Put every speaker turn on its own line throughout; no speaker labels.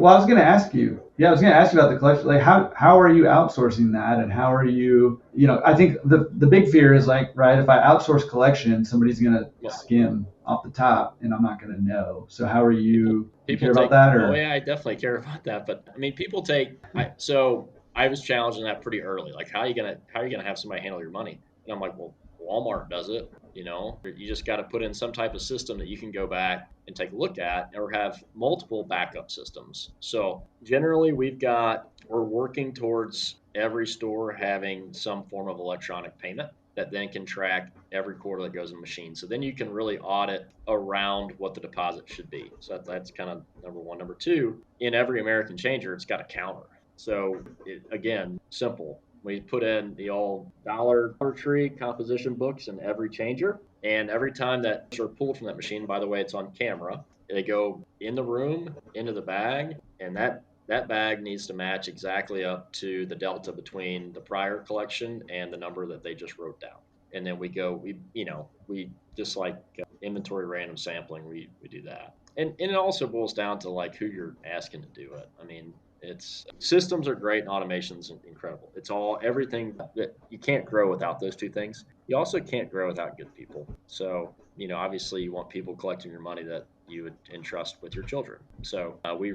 Well, I was going to ask you. Yeah, I was going to ask you about the collection. Like, how are you outsourcing that, and how are you? I think the big fear is like, right, if I outsource collection, somebody's going to skim off the top, and I'm not going to know. So how are you? You care about that,
Oh
or?
yeah, I definitely care about that. But I mean, people take. So I was challenging that pretty early. Like, how are you gonna have somebody handle your money? And I'm like, well, Walmart does it. You just got to put in some type of system that you can go back and take a look at, or have multiple backup systems. So generally, we're working towards every store having some form of electronic payment that then can track every quarter that goes in the machine. So then you can really audit around what the deposit should be. So that's kind of number one. Number two, in every American changer, it's got a counter. So again, simple. We put in the old dollar tree composition books in every changer, and every time that are pulled from that machine, by the way, it's on camera. They go in the room, into the bag, and that bag needs to match exactly up to the delta between the prior collection and the number that they just wrote down. And then we just like inventory random sampling, we do that. And it also boils down to like who you're asking to do it. I mean, it's systems are great and automation's incredible. It's all everything that you can't grow without those two things. You also can't grow without good people. So, obviously you want people collecting your money that you would entrust with your children. So we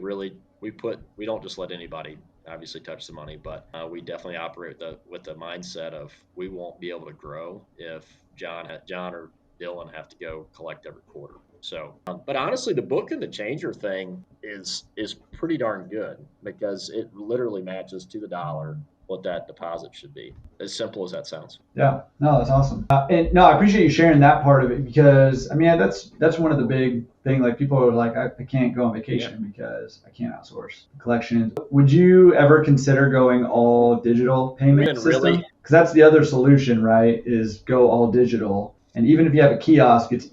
don't just let anybody obviously touch the money, but we definitely operate with the mindset of we won't be able to grow if John or Dylan have to go collect every quarter. So, but honestly, the book and the changer thing is pretty darn good because it literally matches to the dollar what that deposit should be. As simple as that sounds.
Yeah, no, that's awesome. And no, I appreciate you sharing that part of it because I mean that's one of the big thing. Like people are like, I can't go on vacation because I can't outsource collections. Would you ever consider going all digital payment system?
Really?
Because that's the other solution, right? Is go all digital. And even if you have a kiosk, it's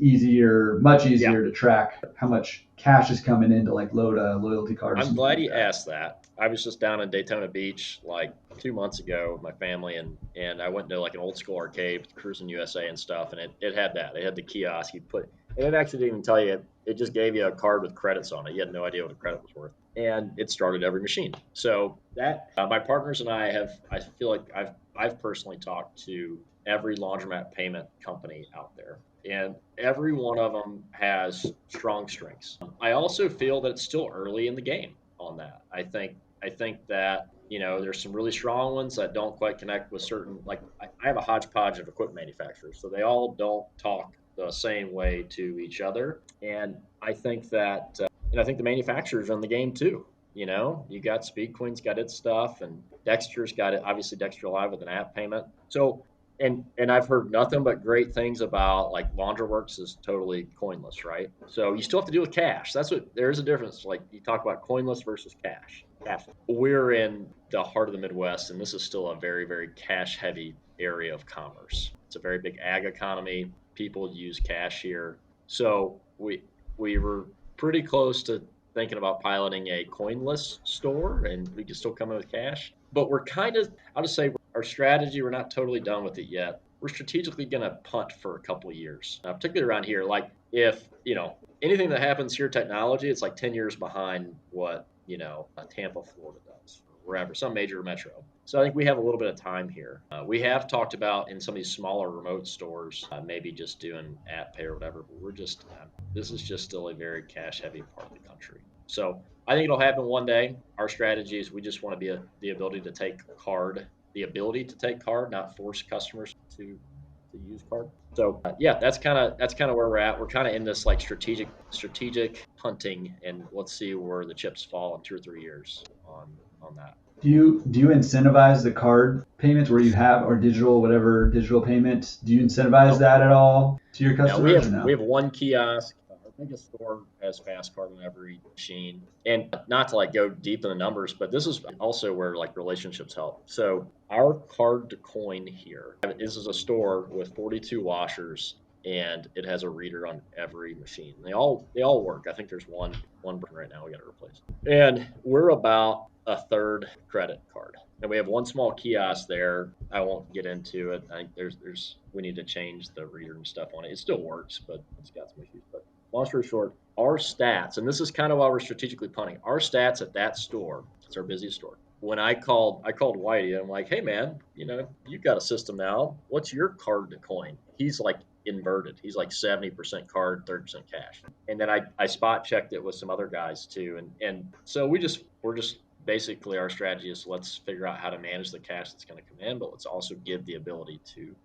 much
Yeah.
easier to track how much cash is coming in to like load a loyalty card or
I'm
something
glad
like
you
that.
asked that. I was just down in Daytona Beach like 2 months ago with my family, and I went to like an old school arcade, Cruising USA and stuff, and it had that. It had the kiosk. And it actually didn't even tell you. It just gave you a card with credits on it. You had no idea what a credit was worth, and it started every machine. So that my partners and I feel like I've personally talked to every laundromat payment company out there, and every one of them has strong strengths. I also feel that it's still early in the game on that. I think that there's some really strong ones that don't quite connect with certain. Like I have a hodgepodge of equipment manufacturers, so they all don't talk the same way to each other. And I think that and I think the manufacturers are in the game too. You got Speed Queen's got its stuff, and Dexter's got it. Obviously, Dexter Live with an app payment. So and I've heard nothing but great things about like Laundroworks is totally coinless, right? So you still have to deal with cash. There's a difference. Like you talk about coinless versus cash. Cash. We're in the heart of the Midwest, and this is still a very, very cash heavy area of commerce. It's a very big ag economy. People use cash here. So we were pretty close to thinking about piloting a coinless store, and we could still come in with cash. But we're kind of, I'll just say, our strategy, we're not totally done with it yet. We're strategically going to punt for a couple of years, particularly around here. Like if anything that happens here, technology, it's like 10 years behind what Tampa, Florida does, or wherever, some major metro. So I think we have a little bit of time here. We have talked about in some of these smaller remote stores, maybe just doing app pay or whatever. But this is just still a very cash heavy part of the country. So I think it'll happen one day. Our strategy is we just want to be the ability to take card, not force customers to use card. So yeah, that's kind of where we're at. We're kind of in this like strategic hunting, and let's see where the chips fall in 2 or 3 years on that.
Do you incentivize the card payments where you have or digital whatever digital payments? Do you incentivize
No,
that at all to your
no, we
customers or
have we
no?
have one kiosk. Our biggest store has fast card on every machine, and not to like go deep in the numbers, but this is also where like relationships help. So our card to coin here. This is a store with 42 washers, and it has a reader on every machine. They all work. I think there's one broken right now. We got to replace. And we're about a third credit card. And we have one small kiosk there. I won't get into it. I think there's we need to change the reader and stuff on it. It still works, but it's got some issues. But long story short, our stats, and this is kind of why we're strategically punting. Our stats at that store, it's our busiest store. When I called Whitey. I'm like, hey man, you've got a system now. What's your card to coin? He's like inverted. He's like 70% card, 30% cash. And then I spot checked it with some other guys too. And so we're just basically our strategy is let's figure out how to manage the cash that's going to come in, but let's also give the ability to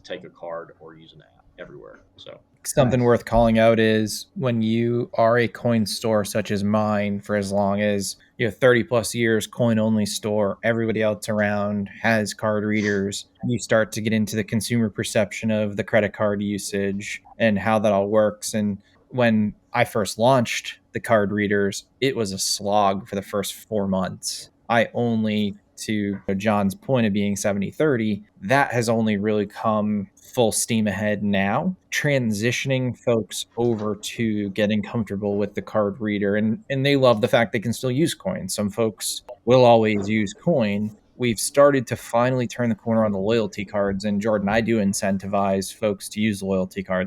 take a card or use an app everywhere. So
something worth calling out is when you are a coin store such as mine for as long as 30 plus years, coin only store, everybody else around has card readers, you start to get into the consumer perception of the credit card usage and how that all works. And when I first launched the card readers, it was a slog for the first 4 months. I only, to John's point of being 70-30, that has only really come full steam ahead now, transitioning folks over to getting comfortable with the card reader. And they love the fact they can still use coin. Some folks will always use coin. We've started to finally turn the corner on the loyalty cards. And Jordan, I do incentivize folks to use loyalty cards.